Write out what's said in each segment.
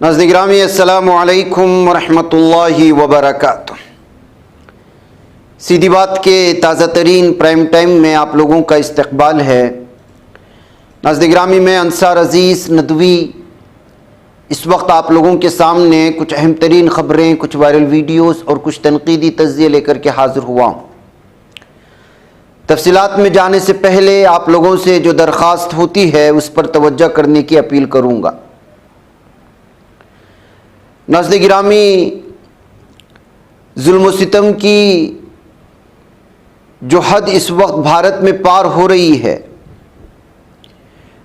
नाज़रीन गिरामी अस्सलामु अलैकुम वरहमतुल्लाहि वबरकातुह। सीधी बात के ताज़ा तरीन प्राइम टाइम में आप लोगों का इस्तकबाल है। नाज़रीन गिरामी मैं अंसार अज़ीज़ नदवी इस वक्त आप लोगों के सामने कुछ अहम तरीन ख़बरें, कुछ वायरल वीडियोस और कुछ तनकीदी तज़्ज़िये लेकर के हाज़िर हुआ हूँ। तफसीलात में जाने से पहले आप लोगों से जो दरख्वास्त होती है उस पर तवज्जो करने की अपील करूँगा। नाज़रीन गिरामी, जुल्म व सितम की जो हद इस वक्त भारत में पार हो रही है,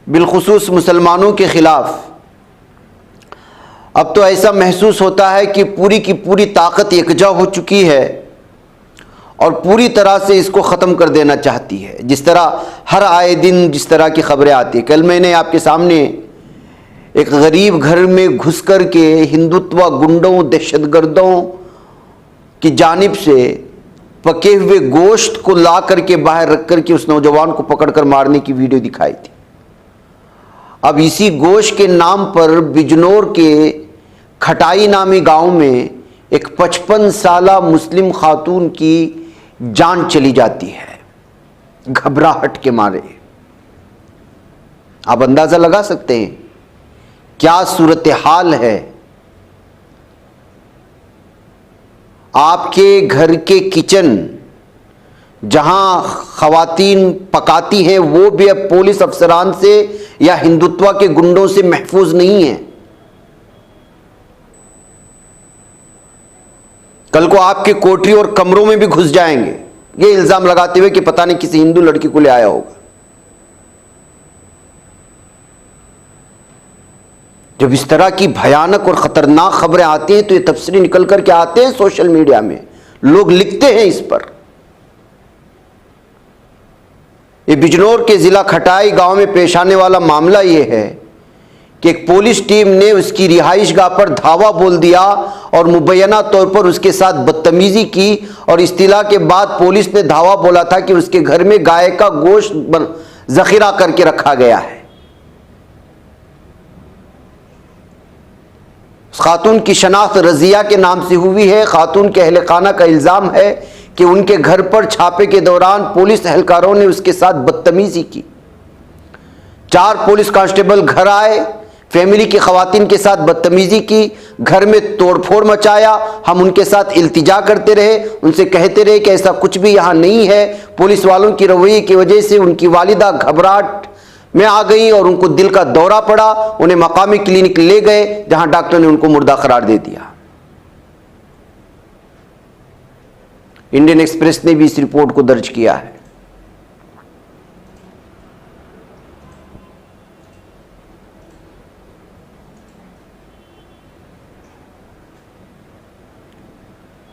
बिलखुसूस मुसलमानों के ख़िलाफ़, अब तो ऐसा महसूस होता है कि पूरी की पूरी ताकत एकजा हो चुकी है और पूरी तरह से इसको ख़त्म कर देना चाहती है। जिस तरह हर आए दिन जिस तरह की ख़बरें आती हैं, कल मैंने आपके सामने एक गरीब घर में घुस कर के हिंदुत्व गुंडों, दहशतगर्दों की जानिब से पके हुए गोश्त को ला करके बाहर रख करके उस नौजवान को पकड़कर मारने की वीडियो दिखाई थी। अब इसी गोश्त के नाम पर बिजनौर के खटाई नामी गांव में एक 55 साला मुस्लिम खातून की जान चली जाती है घबराहट के मारे। आप अंदाजा लगा सकते हैं क्या सूरत हाल है। आपके घर के किचन जहां खवातीन पकाती हैं वो भी अब पुलिस अफसरान से या हिंदुत्व के गुंडों से महफूज नहीं है। कल को आपके कोठरी और कमरों में भी घुस जाएंगे, ये इल्जाम लगाते हुए कि पता नहीं किसी हिंदू लड़की को ले आया होगा। जब इस तरह की भयानक और ख़तरनाक खबरें आती हैं तो ये तफसीली निकल करके आते हैं सोशल मीडिया में, लोग लिखते हैं इस पर। ये बिजनौर के ज़िला खटाई गांव में पेश आने वाला मामला ये है कि एक पुलिस टीम ने उसकी रिहाइशगाह पर धावा बोल दिया और मुबैना तौर पर उसके साथ बदतमीज़ी की और इस्तिला के बाद पुलिस ने धावा बोला था कि उसके घर में गाय का गोश्त ज़ख़ीरा करके रखा गया है। खातून की शनाख्त रज़िया के नाम से हुई है। खातून के अहले खाना का इल्ज़ाम है कि उनके घर पर छापे के दौरान पुलिस एहलकारों ने उसके साथ बदतमीज़ी की। 4 पुलिस कांस्टेबल घर आए, फैमिली की खवातीन के साथ बदतमीज़ी की, घर में तोड़फोड़ मचाया। हम उनके साथ इल्तिजा करते रहे, उनसे कहते रहे कि ऐसा कुछ भी यहाँ नहीं है। पुलिस वालों की रवैये की वजह से उनकी वालिदा घबराहट में आ गई और उनको दिल का दौरा पड़ा। उन्हें मकामी क्लिनिक ले गए जहां डॉक्टर ने उनको मुर्दा करार दे दिया। इंडियन एक्सप्रेस ने भी इस रिपोर्ट को दर्ज किया है।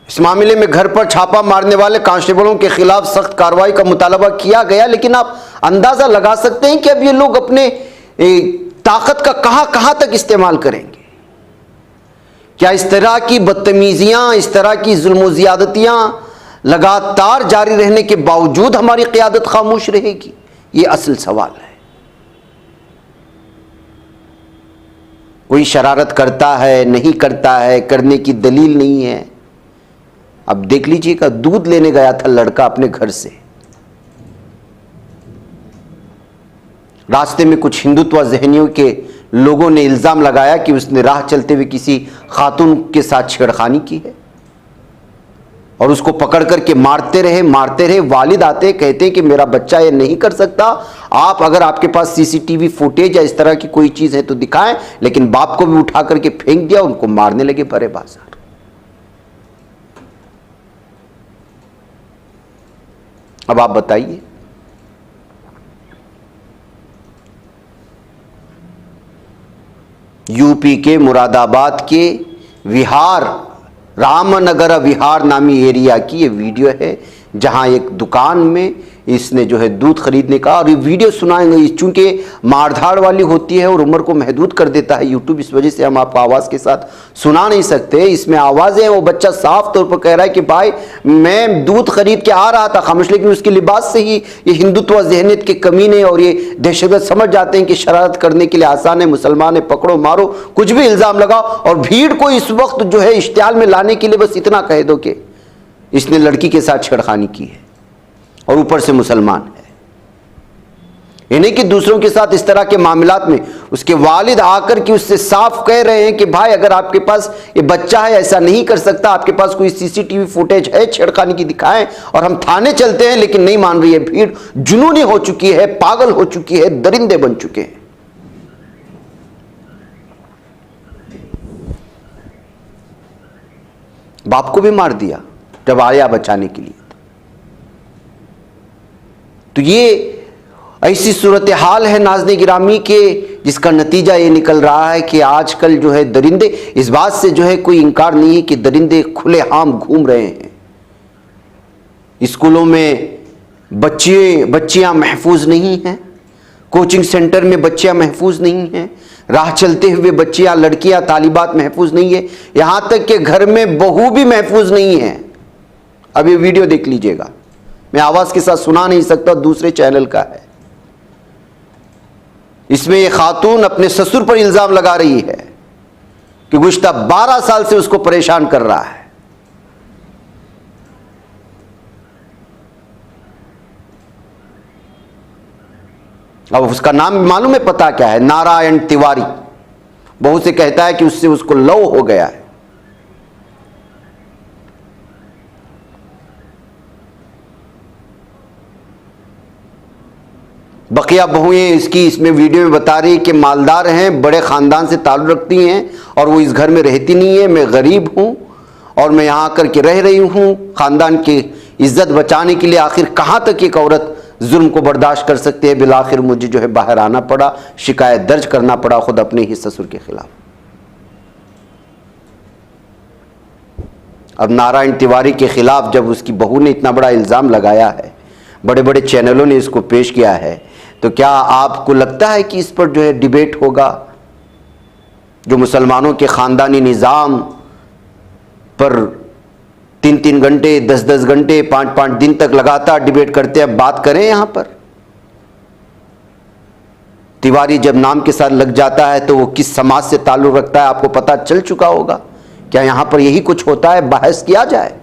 इस मामले में घर पर छापा मारने वाले कांस्टेबलों के खिलाफ सख्त कार्रवाई का मुतालबा किया गया, लेकिन आप अंदाजा लगा सकते हैं कि अब ये लोग अपने ताकत का कहां तक इस्तेमाल करेंगे। क्या इस तरह की बदतमीजियां, इस तरह की जुल्म ज़ियादतियां लगातार जारी रहने के बावजूद हमारी क़यादत खामोश रहेगी? ये असल सवाल है। कोई शरारत करता है, नहीं करता है, करने की दलील नहीं है। अब देख लीजिएगा, दूध लेने गया था लड़का अपने घर से, रास्ते में कुछ हिंदुत्व ज़हनियों के लोगों ने इल्ज़ाम लगाया कि उसने राह चलते हुए किसी खातून के साथ छेड़खानी की है और उसको पकड़ करके मारते रहे। वालिद आते कहते हैं कि मेरा बच्चा ये नहीं कर सकता, आप अगर आपके पास सीसीटीवी फुटेज या इस तरह की कोई चीज़ है तो दिखाएं। लेकिन बाप को भी उठा करके फेंक दिया, उनको मारने लगे भरे बाजार। अब आप बताइए, यूपी के मुरादाबाद के विहार, रामनगर विहार नामी एरिया की ये वीडियो है जहां एक दुकान में इसने जो है दूध खरीदने का, और ये वीडियो सुनाएंगे चूंकि मारधाड़ वाली होती है और उम्र को महदूद कर देता है यूट्यूब, इस वजह से हम आपको आवाज़ के साथ सुना नहीं सकते। इसमें आवाज़ें हैं, वो बच्चा साफ तौर पर कह रहा है कि भाई मैं दूध खरीद के आ रहा था खामोश, लेकिन उसके लिबास से ही ये हिंदुत्व ज़हनियत के कमीने और ये दहशतगर्द समझ जाते हैं कि शरारत करने के लिए आसान है, मुसलमान है, पकड़ो मारो, कुछ भी इल्ज़ाम लगाओ। और भीड़ को इस वक्त जो है इश्तियाल में लाने के लिए बस इतना कह दो कि इसने लड़की के साथ छेड़खानी की है और ऊपर से मुसलमान है। यानी कि दूसरों के साथ इस तरह के मामलात में उसके वालिद आकर के उससे साफ कह रहे हैं कि भाई अगर आपके पास ये बच्चा है ऐसा नहीं कर सकता, आपके पास कोई सीसीटीवी फुटेज है छेड़खानी की दिखाएं और हम थाने चलते हैं, लेकिन नहीं मान रही है। भीड़ जुनूनी हो चुकी है, पागल हो चुकी है, दरिंदे बन चुके हैं। बाप को भी मार दिया जब आया बचाने के लिए। तो ये ऐसी सूरत हाल है नाज़रीन गिरामी के, जिसका नतीजा ये निकल रहा है कि आजकल जो है दरिंदे, इस बात से जो है कोई इंकार नहीं है कि दरिंदे खुलेआम घूम रहे हैं। स्कूलों में बच्चियां महफूज नहीं हैं, कोचिंग सेंटर में बच्चियां महफूज नहीं हैं, राह चलते हुए बच्चियां, लड़कियां, तालिबात महफूज नहीं है, यहां तक कि घर में बहू भी महफूज नहीं है। अब ये वीडियो देख लीजिएगा, मैं आवाज के साथ सुना नहीं सकता, दूसरे चैनल का है। इसमें ये खातून अपने ससुर पर इल्जाम लगा रही है कि गुज़श्ता 12 साल से उसको परेशान कर रहा है। अब उसका नाम मालूम है, पता क्या है? नारायण तिवारी। बहू से कहता है कि उससे उसको लव हो गया है। बकिया बहुएं इसकी इसमें वीडियो में बता रही कि मालदार हैं, बड़े ख़ानदान से ताल्लुक़ रखती हैं और वो इस घर में रहती नहीं है। मैं गरीब हूँ और मैं यहाँ आकर के रह रही हूँ। ख़ानदान की इज़्ज़त बचाने के लिए आखिर कहाँ तक एक औरत जुल्म को बर्दाश्त कर सकती है। बिलाखिर मुझे जो है बाहर आना पड़ा, शिकायत दर्ज करना पड़ा खुद अपने ही ससुर के खिलाफ। अब नारायण तिवारी के खिलाफ जब उसकी बहू ने इतना बड़ा इल्ज़ाम लगाया है, बड़े बड़े चैनलों ने इसको पेश किया है, तो क्या आपको लगता है कि इस पर जो है डिबेट होगा? जो मुसलमानों के ख़ानदानी निज़ाम पर 3-3 घंटे, 10-10 घंटे, 5-5 दिन तक लगातार डिबेट करते हैं, बात करें यहां पर? तिवारी जब नाम के साथ लग जाता है तो वो किस समाज से ताल्लुक़ रखता है आपको पता चल चुका होगा। क्या यहां पर यही कुछ होता है? बहस किया जाए।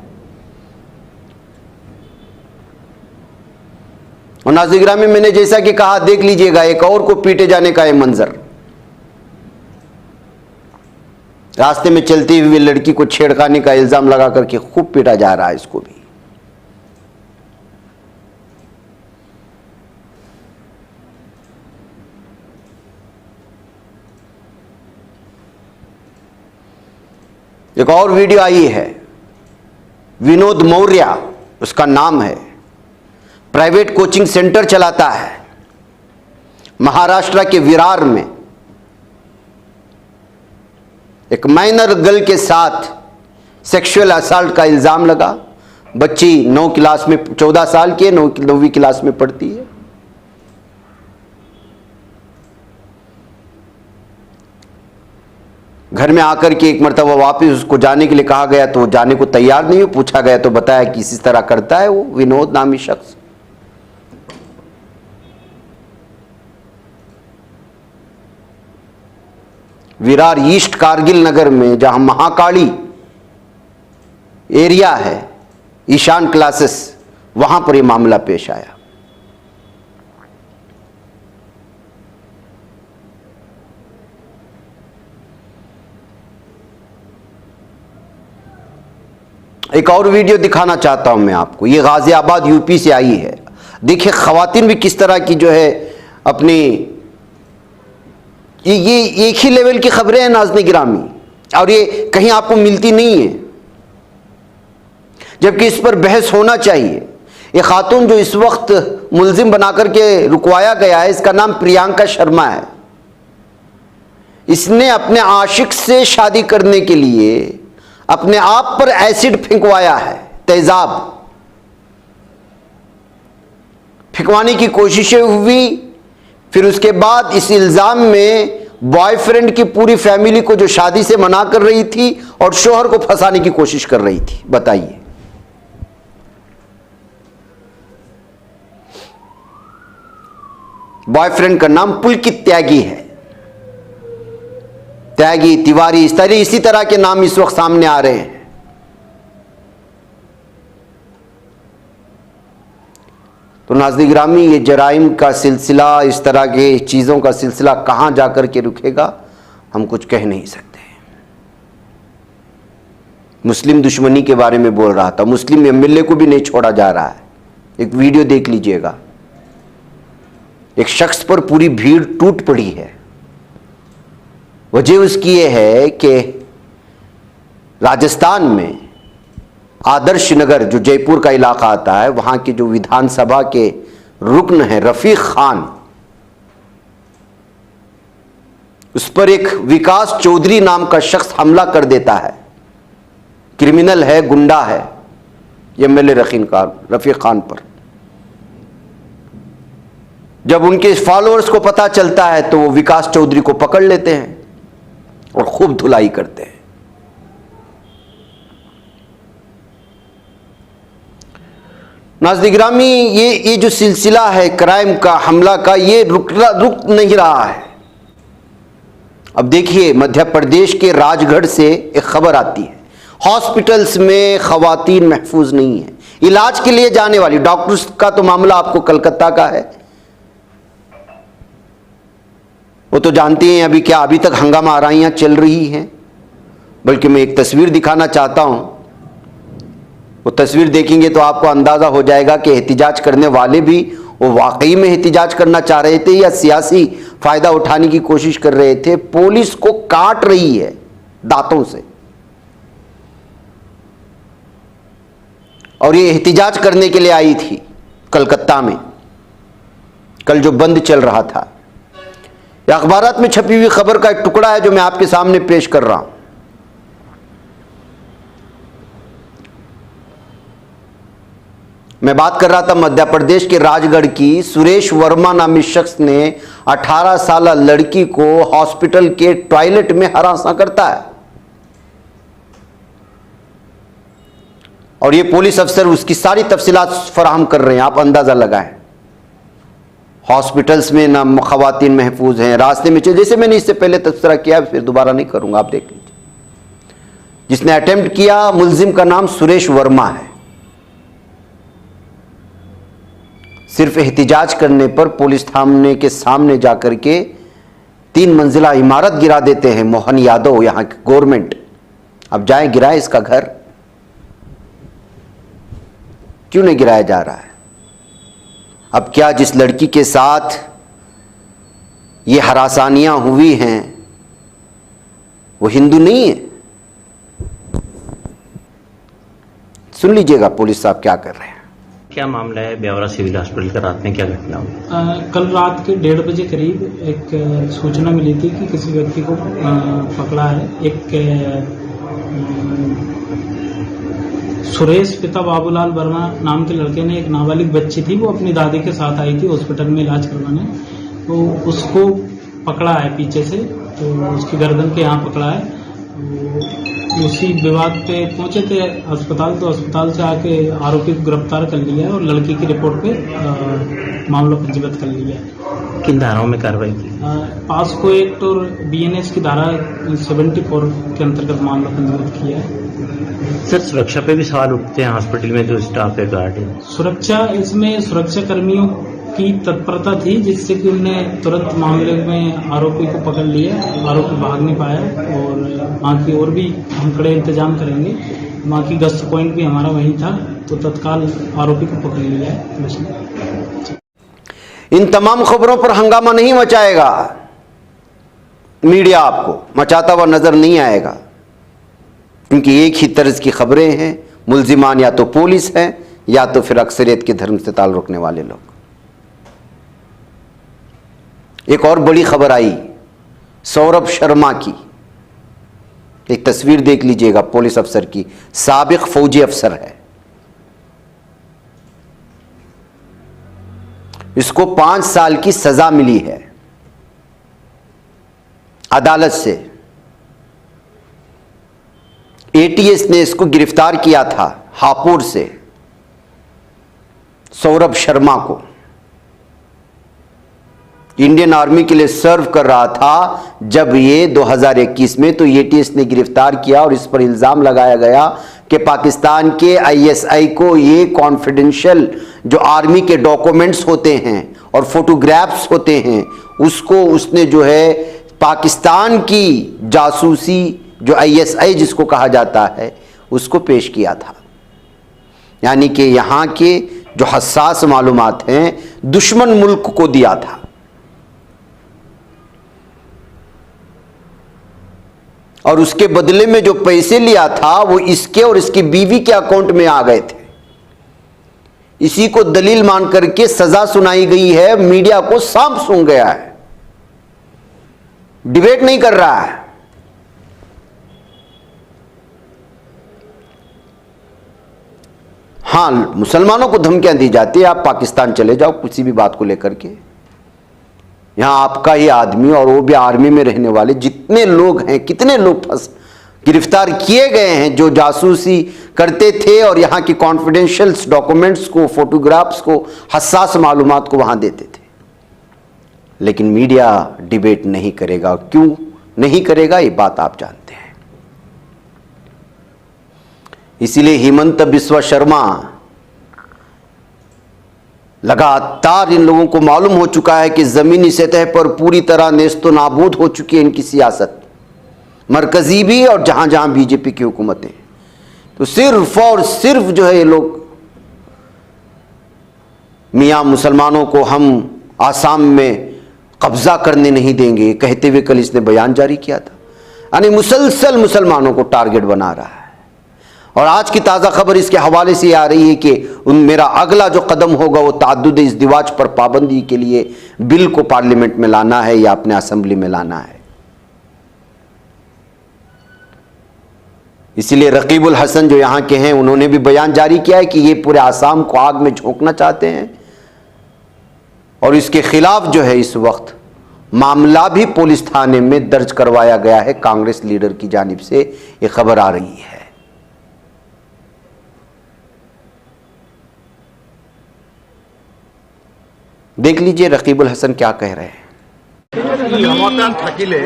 और नाज़रीन गिरामी, मैंने जैसा कि कहा, देख लीजिएगा एक और को पीटे जाने का ये मंजर। रास्ते में चलती हुई लड़की को छेड़खानी का इल्जाम लगा करके खूब पीटा जा रहा है इसको भी। एक और वीडियो आई है, विनोद मौर्य उसका नाम है, प्राइवेट कोचिंग सेंटर चलाता है महाराष्ट्र के विरार में। एक माइनर गर्ल के साथ सेक्सुअल असॉल्ट का इल्ज़ाम लगा। बच्ची 9 क्लास में, 14 साल की है, 9वीं क्लास में पढ़ती है। घर में आकर के एक मरतबा वापस उसको जाने के लिए कहा गया तो वो जाने को तैयार नहीं हो। पूछा गया तो बताया कि इसी तरह करता है वो विनोद नामी शख्स। विरार ईस्ट कारगिल नगर में, जहां महाकाली एरिया है, ईशान क्लासेस, वहां पर यह मामला पेश आया। एक और वीडियो दिखाना चाहता हूं मैं आपको, ये गाजियाबाद यूपी से आई है। देखिए खवातीन भी किस तरह की जो है अपनी, ये एक ही लेवल की खबरें हैं नाज़रीन गिरामी, और ये कहीं आपको मिलती नहीं है, जबकि इस पर बहस होना चाहिए। ये खातून जो इस वक्त मुल्जिम बनाकर के रुकवाया गया है, इसका नाम प्रियंका शर्मा है। इसने अपने आशिक से शादी करने के लिए अपने आप पर एसिड फेंकवाया है, तेजाब। फेंकवाने की कोशिशें हुई। फिर उसके बाद इस इल्ज़ाम में बॉयफ्रेंड की पूरी फैमिली को जो शादी से मना कर रही थी और शोहर को फंसाने की कोशिश कर रही थी। बताइए, बॉयफ्रेंड का नाम पुलकित त्यागी है। त्यागी, तिवारी, इसी तरह के नाम इस वक्त सामने आ रहे हैं। तो नाज़रीन गिरामी, ये जराइम का सिलसिला, इस तरह के चीज़ों का सिलसिला कहाँ जाकर के रुकेगा हम कुछ कह नहीं सकते। मुस्लिम दुश्मनी के बारे में बोल रहा था, मुस्लिम एमएलए को भी नहीं छोड़ा जा रहा है। एक वीडियो देख लीजिएगा, एक शख्स पर पूरी भीड़ टूट पड़ी है। वजह उसकी ये है कि राजस्थान में आदर्श नगर, जो जयपुर का इलाका आता है, वहां के जो विधानसभा के रुकन हैं रफीक खान, उस पर एक विकास चौधरी नाम का शख्स हमला कर देता है। क्रिमिनल है, गुंडा है, एमएलए रफीक खान पर। जब उनके फॉलोअर्स को पता चलता है तो वो विकास चौधरी को पकड़ लेते हैं और खूब धुलाई करते हैं। नाज़रीन गिरामी, ये जो सिलसिला है क्राइम का, हमला का, ये रुक नहीं रहा है। अब देखिए, मध्य प्रदेश के राजगढ़ से एक खबर आती है, हॉस्पिटल्स में खवातीन महफूज नहीं है। इलाज के लिए जाने वाली, डॉक्टर्स का तो मामला आपको कलकत्ता का है, वो तो जानती हैं अभी क्या, अभी तक हंगामा आराइयाँ चल रही हैं। बल्कि मैं एक तस्वीर दिखाना चाहता हूँ, वो तस्वीर देखेंगे तो आपको अंदाज़ा हो जाएगा कि एहतिजाज करने वाले भी वो वाकई में एहतिजाज करना चाह रहे थे या सियासी फ़ायदा उठाने की कोशिश कर रहे थे। पुलिस को काट रही है दांतों से, और ये एहतिजाज करने के लिए आई थी कलकत्ता में, कल जो बंद चल रहा था। यह अखबारात में छपी हुई खबर का एक टुकड़ा है जो मैं आपके सामने पेश कर रहा हूं। मैं बात कर रहा था मध्य प्रदेश के राजगढ़ की। सुरेश वर्मा नामी शख्स ने 18 साल लड़की को हॉस्पिटल के टॉयलेट में हरासा करता है, और ये पुलिस अफसर उसकी सारी तफसीलात फराहम कर रहे हैं। आप अंदाजा लगाएं, हॉस्पिटल्स में ना खवातीन महफूज हैं, रास्ते में चल, जैसे मैंने इससे पहले तबसरा किया, फिर दोबारा नहीं करूंगा, आप देख लीजिए। जिसने अटेम्प्ट किया, मुलजिम का नाम सुरेश वर्मा है। सिर्फ एहतिजाज करने पर पुलिस थाने के सामने जाकर के 3 मंजिला इमारत गिरा देते हैं मोहन यादव, यहां की गवर्नमेंट। अब जाए गिराए इसका घर, क्यों नहीं गिराया जा रहा है? अब क्या जिस लड़की के साथ ये हरासानियां हुई हैं वो हिंदू नहीं है? सुन लीजिएगा पुलिस साहब क्या कर रहे हैं। क्या मामला है ब्यावरा सिविल हॉस्पिटल का? रात में क्या घटना हुई? कल रात के 1:30 बजे करीब एक सूचना मिली थी कि किसी व्यक्ति को पकड़ा है। एक सुरेश पिता बाबूलाल वर्मा नाम के लड़के ने, एक नाबालिग बच्ची थी, वो अपनी दादी के साथ आई थी हॉस्पिटल में इलाज करवाने, तो उसको पकड़ा है पीछे से, तो उसकी गर्दन के यहाँ पकड़ा है। उसी विवाद पे पहुंचे थे अस्पताल, तो अस्पताल से आके आरोपी को गिरफ्तार कर लिया है और लड़की की रिपोर्ट पे मामला पंजीबद्ध कर लिया है। किन धाराओं में कार्रवाई की? पास्को एक्ट और बीएनएस की धारा 74 के अंतर्गत मामला पंजीबद्ध किया है। सर, सुरक्षा पे भी सवाल उठते हैं हॉस्पिटल में जो स्टाफ है, गार्ड है। सुरक्षा, इसमें सुरक्षा कर्मियों की तत्परता थी जिससे कि उन्होंने तुरंत मामले में आरोपी को पकड़ लिया। आरोपी भाग नहीं पाया और वहाँ की और भी हम कड़े इंतजाम करेंगे। वहाँ की गश्त पॉइंट भी हमारा वहीं था, तो तत्काल आरोपी को पकड़ लिया है पुलिस ने। इन तमाम खबरों पर हंगामा नहीं मचाएगा मीडिया, आपको मचाता हुआ नजर नहीं आएगा, क्योंकि एक ही तर्ज की खबरें हैं। मुल्जिमान या तो पुलिस है या तो फिर अक्सरियत के धर्म से ताल्लुक़ रखने वाले लोग। एक और बड़ी खबर आई सौरभ शर्मा की, एक तस्वीर देख लीजिएगा पुलिस अफसर की, साबिक फौजी अफसर है। इसको 5 साल की सजा मिली है अदालत से। एटीएस ने इसको गिरफ्तार किया था हापुड़ से, सौरभ शर्मा को। इंडियन आर्मी के लिए सर्व कर रहा था जब ये 2021 में, तो एटीएस ने गिरफ्तार किया और इस पर इल्जाम लगाया गया कि पाकिस्तान के आईएसआई को ये कॉन्फिडेंशियल जो आर्मी के डॉक्यूमेंट्स होते हैं और फोटोग्राफ्स होते हैं, उसको उसने जो है पाकिस्तान की जासूसी जो आईएसआई जिसको कहा जाता है उसको पेश किया था। यानी कि यहाँ के जो हसास मालूमात हैं दुश्मन मुल्क को दिया था। और उसके बदले में जो पैसे लिया था वो इसके और इसकी बीवी के अकाउंट में आ गए थे। इसी को दलील मान करके सजा सुनाई गई है। मीडिया को सांप सूंघ गया है, डिबेट नहीं कर रहा है। हां, मुसलमानों को धमकियां दी जाती है, आप पाकिस्तान चले जाओ किसी भी बात को लेकर के। यहां आपका ही आदमी और वो भी आर्मी में रहने वाले जितने लोग हैं, कितने लोग गिरफ्तार किए गए हैं जो जासूसी करते थे और यहां की कॉन्फिडेंशियल डॉक्यूमेंट्स को, फोटोग्राफ्स को, हसास मालूमात को वहां देते थे। लेकिन मीडिया डिबेट नहीं करेगा। क्यों नहीं करेगा ये बात आप जानते हैं। इसीलिए हिमंत बिस्वा शर्मा, लगातार इन लोगों को मालूम हो चुका है कि जमीनी सतह पर पूरी तरह नेस्तो नाबूद हो चुकी है इनकी सियासत, मरकजी भी और जहां जहां बीजेपी की हुकूमतें। तो सिर्फ और सिर्फ जो है ये लोग मियां मुसलमानों को हम आसाम में कब्जा करने नहीं देंगे कहते हुए कल इसने बयान जारी किया था। यानी मुसलसल मुसलमानों को टारगेट बना रहा है। और आज की ताज़ा खबर इसके हवाले से आ रही है कि मेरा अगला जो कदम होगा वो ताद्दुद इज़्दिवाज पर पाबंदी के लिए बिल को पार्लियामेंट में लाना है या अपने असेंबली में लाना है। इसीलिए रकीबुल हसन जो यहां के हैं उन्होंने भी बयान जारी किया है कि ये पूरे आसाम को आग में झोंकना चाहते हैं और इसके खिलाफ जो है इस वक्त मामला भी पुलिस थाने में दर्ज करवाया गया है कांग्रेस लीडर की जानिब से। ये खबर आ रही है। देख लीजिए रकीबुल हसन क्या कह रहे हैं। ক্ষমতাত থাকিলে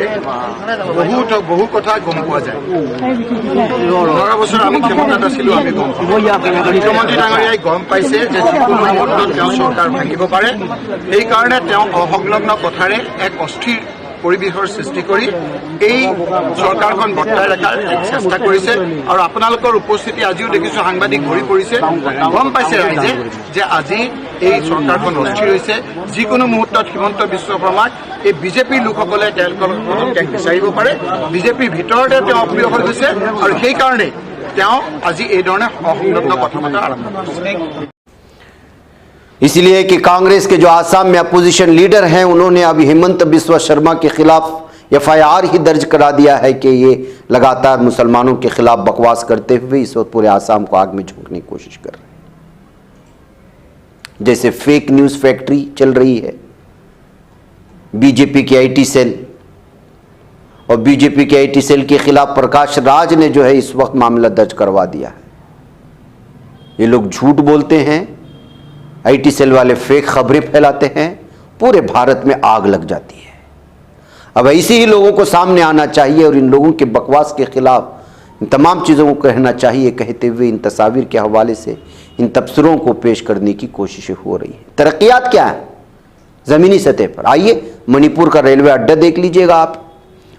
বহু কথা গম পোৱা যায়। 15 বছৰ আমি ক্ষমতাত আছিলো, আমি গম পাওঁ। মুখ্যমন্ত্ৰী ডাঙৰীয়াই গম পাইছে যে যিকোনো মুহূৰ্তত তেওঁ চৰকাৰ ভাঙিব পাৰে। সেইকাৰণে তেওঁ অসংলগ্ন কথাৰে এক অস্থিৰ পৰিৱেশৰ সৃষ্টি কৰি এই চৰকাৰখন বৰ্তাই ৰখাৰ এক চেষ্টা কৰিছে। আৰু আপোনালোকৰ উপস্থিতি আজিও দেখিছো সাংবাদিক ভৰি পৰিছে। গম পাইছে ৰাইজে যে আজি এই চৰকাৰখন অস্থিৰ হৈছে। যিকোনো মুহূৰ্তত হিমন্ত বিশ্ব শৰ্মাক এই বিজেপিৰ লোকসকলে তেওঁলোকৰ বিচাৰিব পাৰে। বিজেপিৰ ভিতৰতে তেওঁ অপ্ৰিয় হৈ গৈছে আৰু সেইকাৰণে তেওঁ আজি এই ধৰণে অসংলগ্ন কথা বতৰা আৰম্ভ কৰিছে। इसलिए कि कांग्रेस के जो आसाम में अपोजिशन लीडर हैं उन्होंने अभी हिमंत बिस्वा शर्मा के खिलाफ एफआईआर ही दर्ज करा दिया है कि ये लगातार मुसलमानों के खिलाफ बकवास करते हुए इस वक्त पूरे आसाम को आग में झोंकने की कोशिश कर रहे हैं। जैसे फेक न्यूज फैक्ट्री चल रही है बीजेपी की आईटी सेल, और बीजेपी के आईटी सेल के खिलाफ प्रकाश राज ने जो है इस वक्त मामला दर्ज करवा दिया है। ये लोग झूठ बोलते हैं, आईटी सेल वाले फेक खबरें फैलाते हैं, पूरे भारत में आग लग जाती है। अब ऐसे ही लोगों को सामने आना चाहिए और इन लोगों के बकवास के खिलाफ इन तमाम चीज़ों को कहना चाहिए, कहते हुए इन तस्वीर के हवाले से इन तबसरों को पेश करने की कोशिशें हो रही हैं। तरक्यात क्या है ज़मीनी सतह पर? आइए मणिपुर का रेलवे अड्डा देख लीजिएगा आप।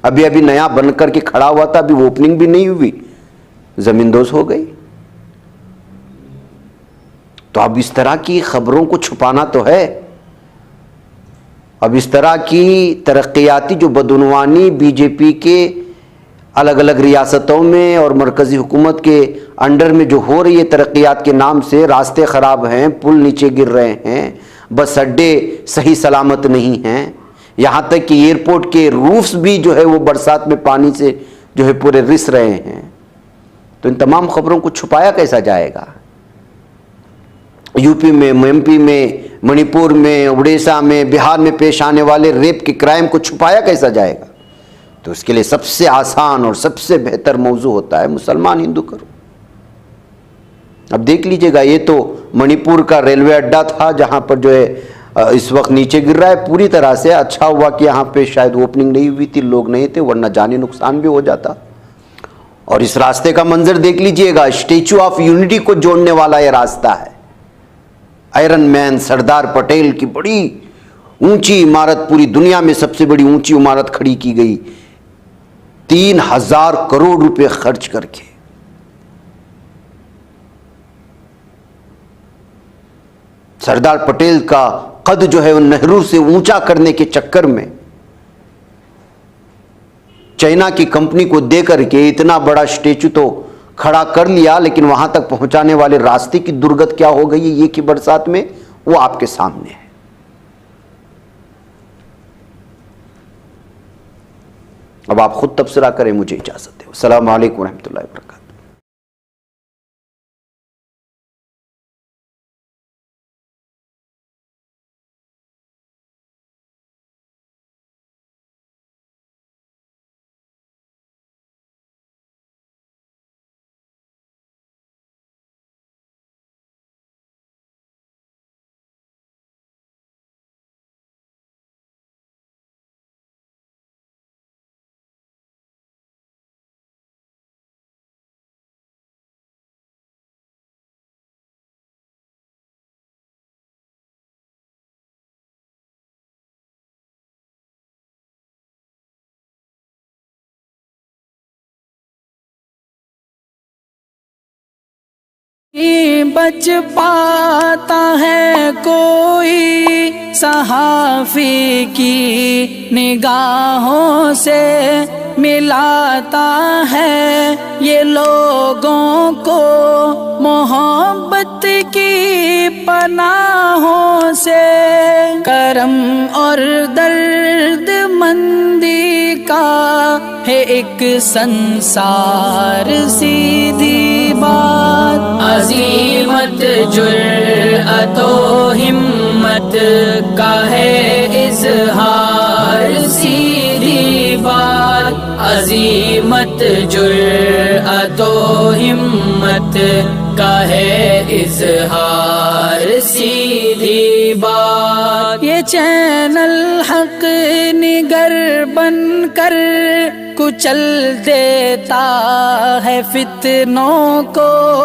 अभी अभी नया बन करके खड़ा हुआ था, अभी वो ओपनिंग भी नहीं हुई, ज़मींदोज़ हो गई। तो अब इस तरह की खबरों को छुपाना तो है। अब इस तरह की तरक्याती जो बदउनवानी बीजेपी के अलग अलग रियासतों में और मरकजी हुकूमत के अंडर में जो हो रही है तरक्यात के नाम से, रास्ते ख़राब हैं, पुल नीचे गिर रहे हैं, बस अड्डे सही सलामत नहीं हैं, यहाँ तक कि एयरपोर्ट के रूफ्स भी जो है वो बरसात में पानी से जो है पूरे रिस रहे हैं। तो इन तमाम खबरों को छुपाया कैसा जाएगा? यूपी में, एमपी में, मणिपुर में, उड़ीसा में, बिहार में पेश आने वाले रेप के क्राइम को छुपाया कैसा जाएगा? तो उसके लिए सबसे आसान और सबसे बेहतर मौजू होता है मुसलमान हिंदू करो। अब देख लीजिएगा, ये तो मणिपुर का रेलवे अड्डा था जहां पर जो है इस वक्त नीचे गिर रहा है पूरी तरह से। अच्छा हुआ कि यहाँ पे शायद ओपनिंग नहीं हुई थी, लोग नहीं थे, वरना जानी नुकसान भी हो जाता। और इस रास्ते का मंजर देख लीजिएगा, स्टेचू ऑफ यूनिटी को जोड़ने वाला यह रास्ता है। आयरन मैन सरदार पटेल की बड़ी ऊंची इमारत, पूरी दुनिया में सबसे बड़ी ऊंची इमारत खड़ी की गई 3000 करोड़ रुपए खर्च करके। सरदार पटेल का कद जो है वो नेहरू से ऊंचा करने के चक्कर में चाइना की कंपनी को देकर के इतना बड़ा स्टेचू तो खड़ा कर लिया, लेकिन वहां तक पहुंचाने वाले रास्ते की दुर्गत क्या हो गई है ये की बरसात में, वो आपके सामने है। अब आप खुद तबसरा करें, मुझे इजाजत दें। अस्सलाम वालेकुम रहमतुल्लाहि व बरकातहू। बच पाता है कोई सहाफी की निगाहों से, मिलाता है ये लोगों को मोहब्बत की पनाहों से। करम और दर्द मंदी का है एक संसार, सीधी बात अजीमत जुर्अतो हिम्मत का है इजहार, सीधी बात अजीमत जुर्अतो हिम्मत का है इजहार, सीधी बात। ये चैनल हक निगर बनकर कुचल देता है फितनों को।